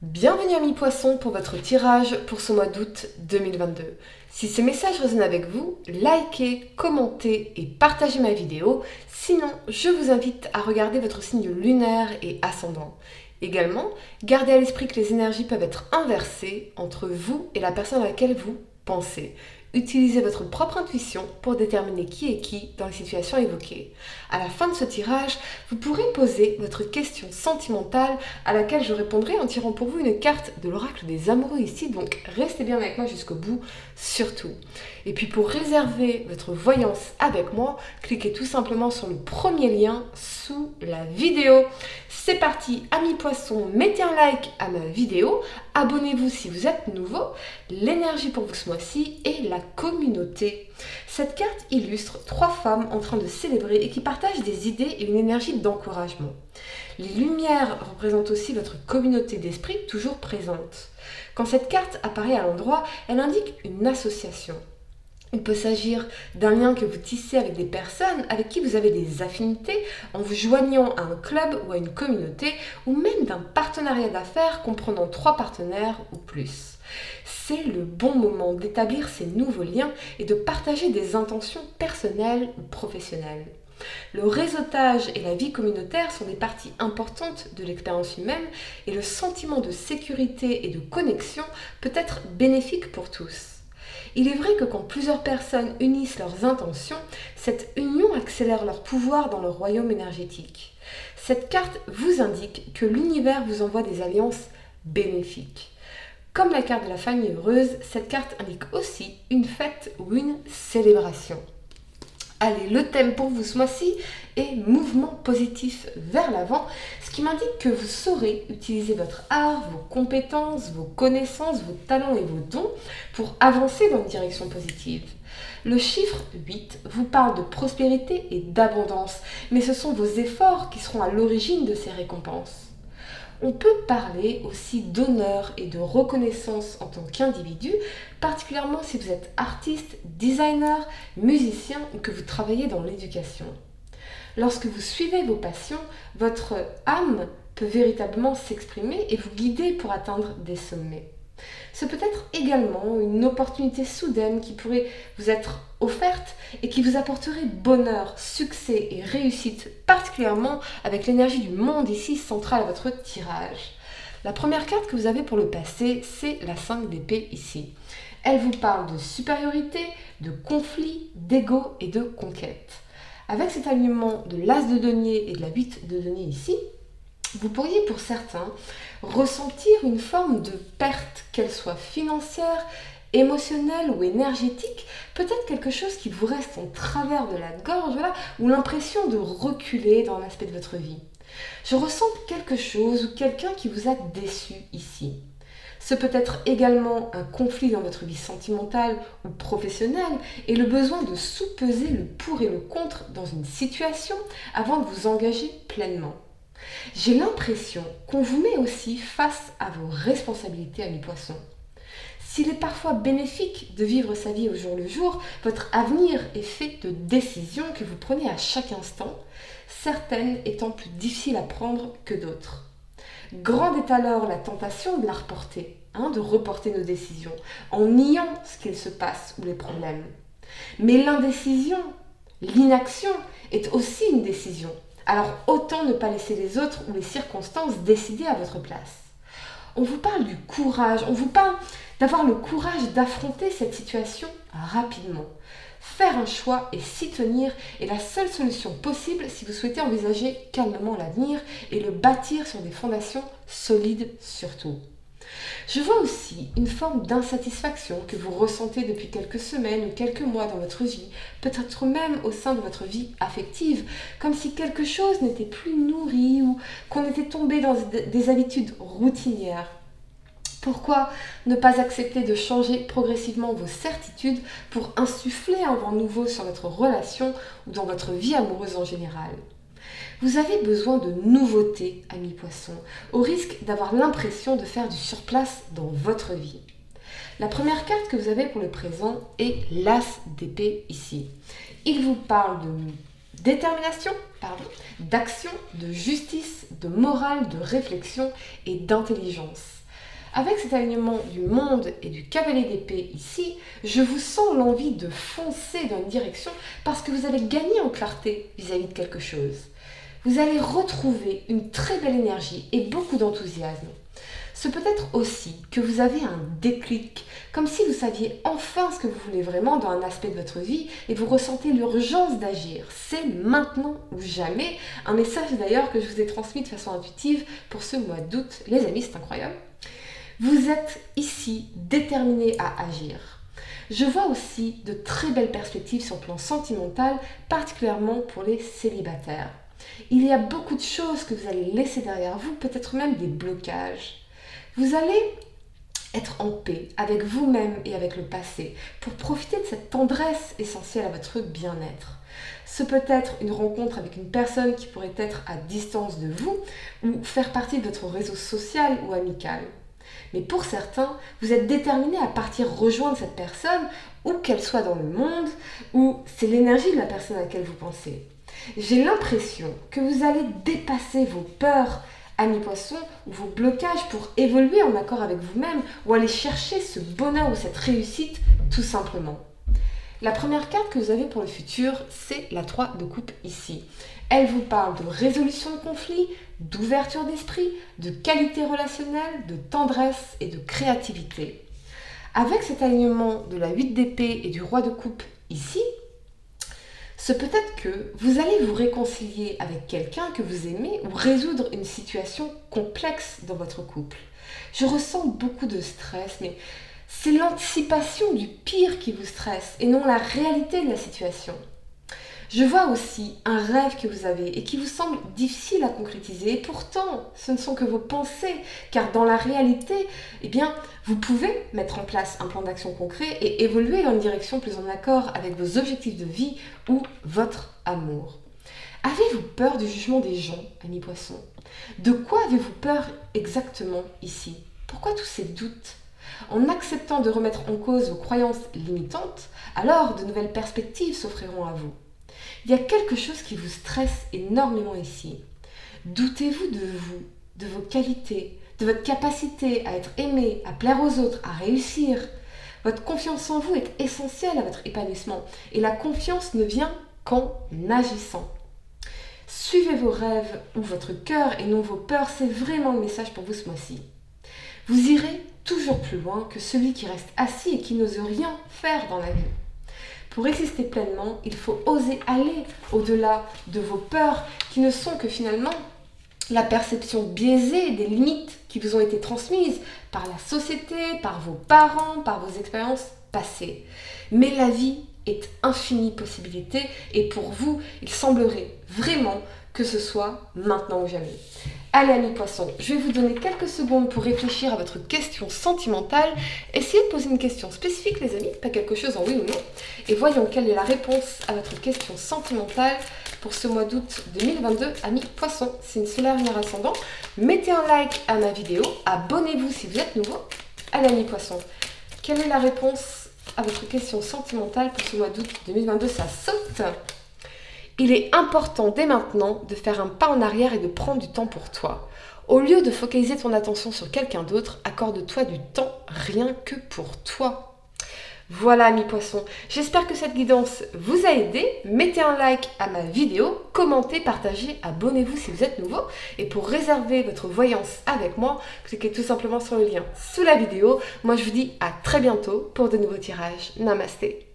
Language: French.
Bienvenue amis poissons pour votre tirage pour ce mois d'août 2022. Si ce message résonne avec vous, likez, commentez et partagez ma vidéo. Sinon, je vous invite à regarder votre signe lunaire et ascendant. Également, gardez à l'esprit que les énergies peuvent être inversées entre vous et la personne à laquelle vous pensez. Utilisez votre propre intuition pour déterminer qui est qui dans les situations évoquées. À la fin de ce tirage, vous pourrez poser votre question sentimentale à laquelle je répondrai en tirant pour vous une carte de l'oracle des amoureux ici, donc restez bien avec moi jusqu'au bout surtout. Et puis pour réserver votre voyance avec moi, cliquez tout simplement sur le premier lien sous la vidéo. C'est parti, amis poissons, mettez un like à ma vidéo, abonnez-vous si vous êtes nouveau. L'énergie pour vous ce mois-ci est la communauté. Cette carte illustre 3 femmes en train de célébrer et qui partagent des idées et une énergie d'encouragement. Les lumières représentent aussi votre communauté d'esprit toujours présente. Quand cette carte apparaît à l'endroit, elle indique une association. Il peut s'agir d'un lien que vous tissez avec des personnes avec qui vous avez des affinités en vous joignant à un club ou à une communauté, ou même d'un partenariat d'affaires comprenant 3 partenaires ou plus. C'est le bon moment d'établir ces nouveaux liens et de partager des intentions personnelles ou professionnelles. Le réseautage et la vie communautaire sont des parties importantes de l'expérience humaine et le sentiment de sécurité et de connexion peut être bénéfique pour tous. Il est vrai que quand plusieurs personnes unissent leurs intentions, cette union accélère leur pouvoir dans leur royaume énergétique. Cette carte vous indique que l'univers vous envoie des alliances bénéfiques. Comme la carte de la famille heureuse, cette carte indique aussi une fête ou une célébration. Allez, le thème pour vous ce mois-ci est mouvement positif vers l'avant, ce qui m'indique que vous saurez utiliser votre art, vos compétences, vos connaissances, vos talents et vos dons pour avancer dans une direction positive. Le chiffre 8 vous parle de prospérité et d'abondance, mais ce sont vos efforts qui seront à l'origine de ces récompenses. On peut parler aussi d'honneur et de reconnaissance en tant qu'individu, particulièrement si vous êtes artiste, designer, musicien ou que vous travaillez dans l'éducation. Lorsque vous suivez vos passions, votre âme peut véritablement s'exprimer et vous guider pour atteindre des sommets. Ce peut être également une opportunité soudaine qui pourrait vous être offerte et qui vous apporterait bonheur, succès et réussite, particulièrement avec l'énergie du monde ici centrale à votre tirage. La première carte que vous avez pour le passé, c'est la 5 d'épée ici. Elle vous parle de supériorité, de conflit, d'ego et de conquête. Avec cet alignement de l'as de denier et de la 8 de denier ici, vous pourriez pour certains ressentir une forme de perte, qu'elle soit financière, émotionnelle ou énergétique, peut-être quelque chose qui vous reste en travers de la gorge, voilà, ou l'impression de reculer dans un aspect de votre vie. Je ressens quelque chose ou quelqu'un qui vous a déçu ici. Ce peut être également un conflit dans votre vie sentimentale ou professionnelle et le besoin de sous-peser le pour et le contre dans une situation avant de vous engager pleinement. J'ai l'impression qu'on vous met aussi face à vos responsabilités, amis poissons. S'il est parfois bénéfique de vivre sa vie au jour le jour, votre avenir est fait de décisions que vous prenez à chaque instant, certaines étant plus difficiles à prendre que d'autres. Grande est alors la tentation de la reporter, de reporter nos décisions, en niant ce qu'il se passe ou les problèmes. Mais l'indécision, l'inaction est aussi une décision. Alors autant ne pas laisser les autres ou les circonstances décider à votre place. On vous parle du courage, on vous parle d'avoir le courage d'affronter cette situation rapidement. Faire un choix et s'y tenir est la seule solution possible si vous souhaitez envisager calmement l'avenir et le bâtir sur des fondations solides surtout. Je vois aussi une forme d'insatisfaction que vous ressentez depuis quelques semaines ou quelques mois dans votre vie, peut-être même au sein de votre vie affective, comme si quelque chose n'était plus nourri ou qu'on était tombé dans des habitudes routinières. Pourquoi ne pas accepter de changer progressivement vos certitudes pour insuffler un vent nouveau sur votre relation ou dans votre vie amoureuse en général ? Vous avez besoin de nouveautés, amis poissons, au risque d'avoir l'impression de faire du surplace dans votre vie. La première carte que vous avez pour le présent est l'as d'épée ici. Il vous parle de détermination, d'action, de justice, de morale, de réflexion et d'intelligence. Avec cet alignement du monde et du cavalier d'épée ici, je vous sens l'envie de foncer dans une direction parce que vous avez gagné en clarté vis-à-vis de quelque chose. Vous allez retrouver une très belle énergie et beaucoup d'enthousiasme. Ce peut être aussi que vous avez un déclic, comme si vous saviez enfin ce que vous voulez vraiment dans un aspect de votre vie et vous ressentez l'urgence d'agir. C'est maintenant ou jamais, un message d'ailleurs que je vous ai transmis de façon intuitive pour ce mois d'août. Les amis, c'est incroyable. Vous êtes ici déterminés à agir. Je vois aussi de très belles perspectives sur le plan sentimental, particulièrement pour les célibataires. Il y a beaucoup de choses que vous allez laisser derrière vous, peut-être même des blocages. Vous allez être en paix avec vous-même et avec le passé pour profiter de cette tendresse essentielle à votre bien-être. Ce peut être une rencontre avec une personne qui pourrait être à distance de vous ou faire partie de votre réseau social ou amical. Mais pour certains, vous êtes déterminés à partir rejoindre cette personne, où qu'elle soit dans le monde, ou c'est l'énergie de la personne à laquelle vous pensez. J'ai l'impression que vous allez dépasser vos peurs, amis poissons, ou vos blocages pour évoluer en accord avec vous-même, ou aller chercher ce bonheur ou cette réussite tout simplement. La première carte que vous avez pour le futur, c'est la 3 de coupe ici. Elle vous parle de résolution de conflits, d'ouverture d'esprit, de qualité relationnelle, de tendresse et de créativité. Avec cet alignement de la 8 d'épée et du roi de coupe ici, ce peut être que vous allez vous réconcilier avec quelqu'un que vous aimez ou résoudre une situation complexe dans votre couple. Je ressens beaucoup de stress, mais c'est l'anticipation du pire qui vous stresse et non la réalité de la situation. Je vois aussi un rêve que vous avez et qui vous semble difficile à concrétiser. Et pourtant, ce ne sont que vos pensées, car dans la réalité, vous pouvez mettre en place un plan d'action concret et évoluer dans une direction plus en accord avec vos objectifs de vie ou votre amour. Avez-vous peur du jugement des gens, amis poissons? De quoi avez-vous peur exactement ici? Pourquoi tous ces doutes? En acceptant de remettre en cause vos croyances limitantes, alors de nouvelles perspectives s'offriront à vous. Il y a quelque chose qui vous stresse énormément ici. Doutez-vous de vous, de vos qualités, de votre capacité à être aimé, à plaire aux autres, à réussir. Votre confiance en vous est essentielle à votre épanouissement et la confiance ne vient qu'en agissant. Suivez vos rêves ou votre cœur et non vos peurs, c'est vraiment le message pour vous ce mois-ci. Vous irez toujours plus loin que celui qui reste assis et qui n'ose rien faire dans la vie. Pour exister pleinement, il faut oser aller au-delà de vos peurs qui ne sont que finalement la perception biaisée des limites qui vous ont été transmises par la société, par vos parents, par vos expériences passées. Mais la vie est infinie possibilité et pour vous, il semblerait vraiment que ce soit maintenant ou jamais. Allez amis poissons, je vais vous donner quelques secondes pour réfléchir à votre question sentimentale. Essayez de poser une question spécifique les amis, pas quelque chose en oui ou non. Et voyons quelle est la réponse à votre question sentimentale pour ce mois d'août 2022, amis poissons. C'est une solaire lunaire ascendant. Mettez un like à ma vidéo, abonnez-vous si vous êtes nouveau. Allez amis poissons, quelle est la réponse à votre question sentimentale pour ce mois d'août 2022? Ça saute. Il est important dès maintenant de faire un pas en arrière et de prendre du temps pour toi. Au lieu de focaliser ton attention sur quelqu'un d'autre, accorde-toi du temps rien que pour toi. Voilà amis poissons, j'espère que cette guidance vous a aidé. Mettez un like à ma vidéo, commentez, partagez, abonnez-vous si vous êtes nouveau. Et pour réserver votre voyance avec moi, cliquez tout simplement sur le lien sous la vidéo. Moi je vous dis à très bientôt pour de nouveaux tirages. Namasté.